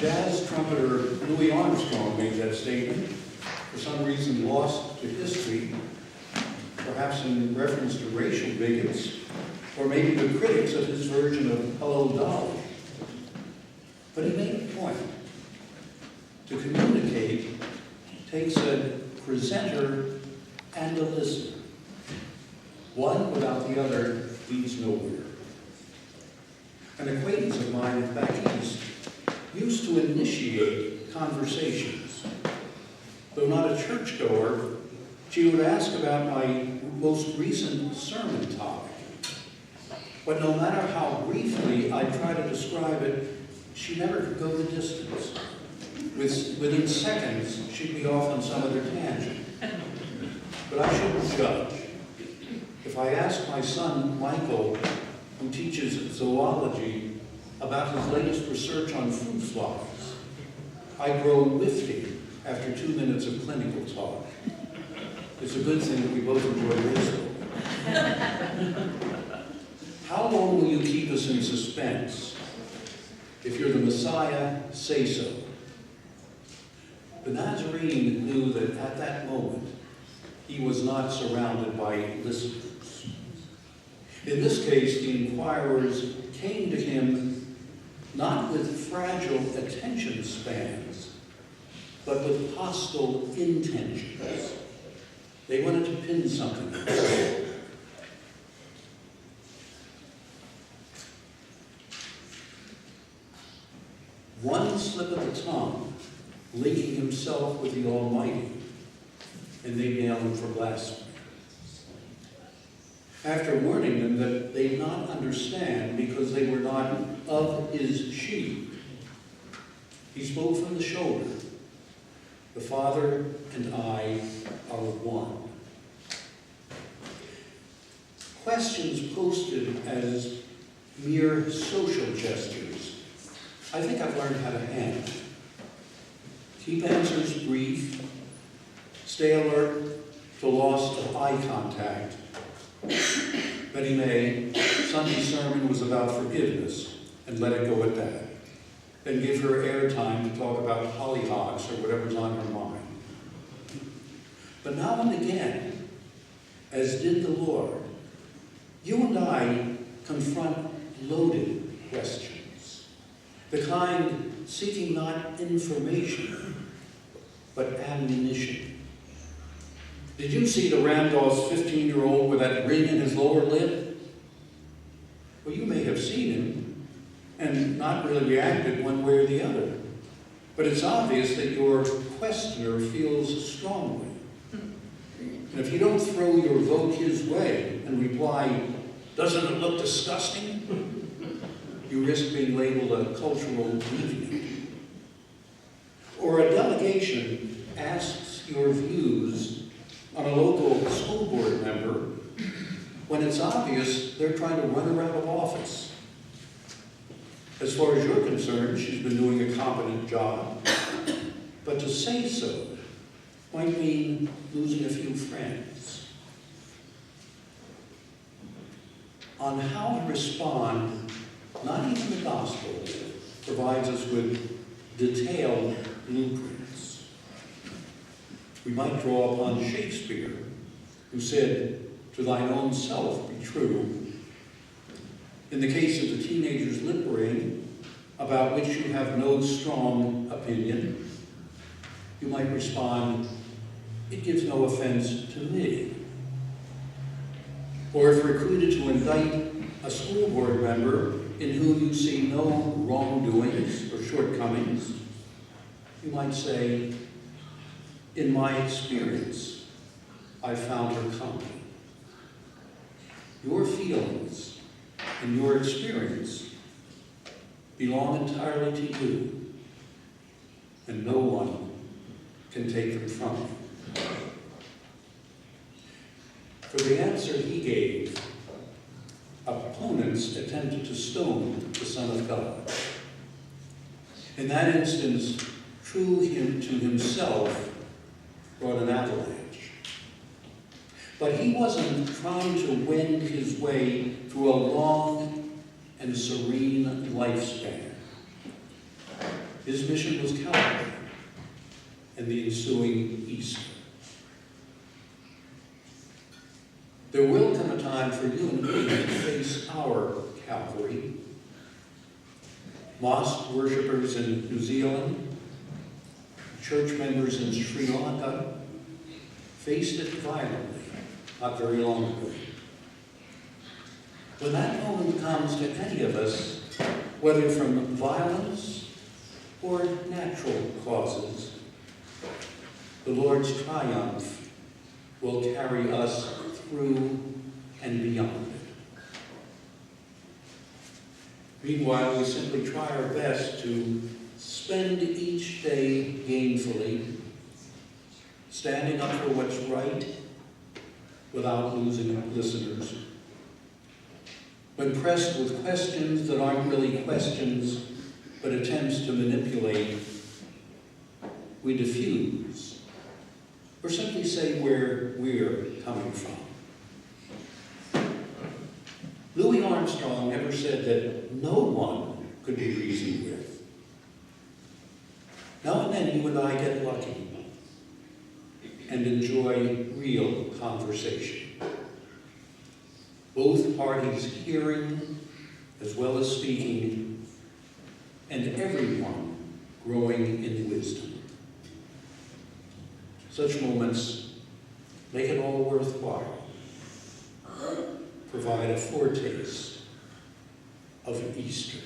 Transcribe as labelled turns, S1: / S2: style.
S1: Jazz trumpeter Louis Armstrong made that statement, for some reason lost to history, perhaps in reference to racial bigots, or maybe the critics of his version of Hello, Dolly. But he made a point. To communicate takes a presenter and a listener. One without the other leads nowhere. An acquaintance of mine back east used to initiate conversations. Though not a churchgoer, she would ask about my most recent sermon topic. But no matter how briefly I try to describe it, she never could go the distance. Within seconds, she'd be off on some other tangent. But I shouldn't judge. If I ask my son, Michael, who teaches zoology, about his latest research on fruit flies, I grow lifty after 2 minutes of clinical talk. It's a good thing that we both enjoy baseball. How long will you keep us in suspense? If you're the Messiah, say so. The Nazarene knew that at that moment, he was not surrounded by listeners. In this case, the inquirers came to him not with fragile attention spans, but with hostile intentions. They wanted to pin something on him. One slip of the tongue, linking himself with the Almighty, and they nailed him for blasphemy. After warning them that they did not understand because they were not of his sheep, he spoke from the shoulder. The Father and I are one. Questions posted as mere social gestures, I think I've learned how to handle. Keep answers brief, stay alert to loss of eye contact. Betty May, Sunday's sermon was about forgiveness, and let it go at that. Then give her airtime to talk about hollyhocks or whatever's on her mind. But now and again, as did the Lord, you and I confront loaded questions, the kind seeking not information, but ammunition. Did you see the Randolph's 15-year-old with that ring in his lower lip? Well, you may have seen him and not really reacted one way or the other. But it's obvious that your questioner feels strongly. And if you don't throw your vote his way and reply, "Doesn't it look disgusting?" you risk being labeled a cultural deviant. Or a delegation asks your views on a local school board member when it's obvious they're trying to run her out of office. As far as you're concerned, she's been doing a competent job, but to say so might mean losing a few friends. On how to respond, not even the gospel provides us with detailed blueprints. We might draw upon Shakespeare, who said, "To thine own self be true." In the case of the teenager's lip ring, about which you have no strong opinion, you might respond, "It gives no offense to me." Or if recruited to indict a school board member in whom you see no wrongdoings or shortcomings, you might say, "In my experience, I found her competent." Your feelings and your experience belong entirely to you, and no one can take them from you. For the answer he gave, opponents attempted to stone the Son of God. In that instance, true him to himself brought an avalanche. But he wasn't trying to wend his way through a long and serene lifespan. His mission was Calvary and the ensuing Easter. There will come a time for you and me to face our Calvary. Mosque worshippers in New Zealand, church members in Sri Lanka faced it violently not very long ago. When that moment comes to any of us, whether from violence or natural causes, the Lord's triumph will carry us through and beyond it. Meanwhile, we simply try our best to spend each day gainfully, standing up for what's right without losing listeners. When pressed with questions that aren't really questions, but attempts to manipulate, we diffuse, or simply say where we're coming from. Louis Armstrong never said that no one could be reasoned with. Now and then you and I get lucky and enjoy real conversation. Both parties hearing as well as speaking, and everyone growing in wisdom. Such moments make it all worthwhile, provide a foretaste of Easter.